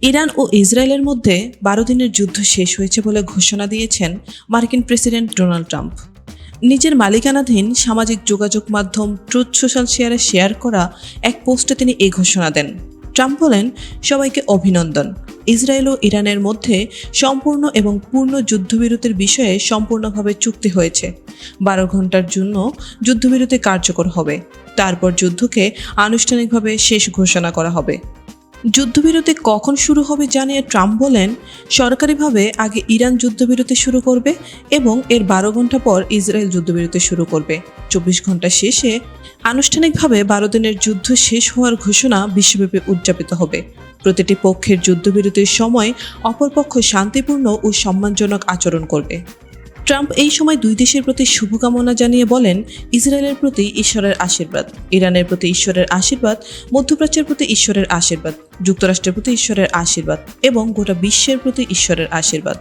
Iran ও ইসরায়েলের মধ্যে ১২ দিনের যুদ্ধ শেষ হয়েছে বলে ঘোষণা দিয়েছেন মার্কিন প্রেসিডেন্ট ডোনাল্ড ট্রাম্প। নিজের মালিকানাধীন সামাজিক যোগাযোগ মাধ্যম ট্রুথ সোশ্যাল শেয়ার করা এক পোস্টে তিনি এই ঘোষণা দেন। ট্রাম্প বলেন, সবাইকে অভিনন্দন। ইসরায়েল ও ইরানের মধ্যে সম্পূর্ণ এবং পূর্ণ যুদ্ধবিরতির বিষয়ে সম্পূর্ণভাবে চুক্তি হয়েছে। ১২ ঘন্টার জন্য যুদ্ধবিরতি কার্যকর হবে। তারপর যুদ্ধকে আনুষ্ঠানিকভাবে শেষ ঘোষণা করা হবে। যুদ্ধবিরতি কখন শুরু হবে জানিয়ে ট্রাম্প বলেন, সরকারিভাবে আগে ইরান যুদ্ধবিরতি শুরু করবে এবং এর ১২ ঘন্টা পর ইসরায়েল যুদ্ধবিরতি শুরু করবে। ২৪ ঘন্টা শেষে আনুষ্ঠানিকভাবে ১২ দিনের যুদ্ধ শেষ হওয়ার ঘোষণা বিশ্বব্যাপী উদযাপিত হবে। প্রতিটি পক্ষের যুদ্ধবিরতির সময় অপরপক্ষ শান্তিপূর্ণ ও সম্মানজনক আচরণ করবে। ট্রাম্প এই সময় দুই দেশের প্রতি শুভকামনা জানিয়ে বলেন, ইসরায়েলের প্রতি ঈশ্বরের আশীর্বাদ, ইরানের প্রতি ঈশ্বরের আশীর্বাদ, মধ্যপ্রাচ্যের প্রতি ঈশ্বরের আশীর্বাদ, যুক্তরাষ্ট্রের প্রতি ঈশ্বরের আশীর্বাদ এবং গোটা বিশ্বের প্রতি ঈশ্বরের আশীর্বাদ।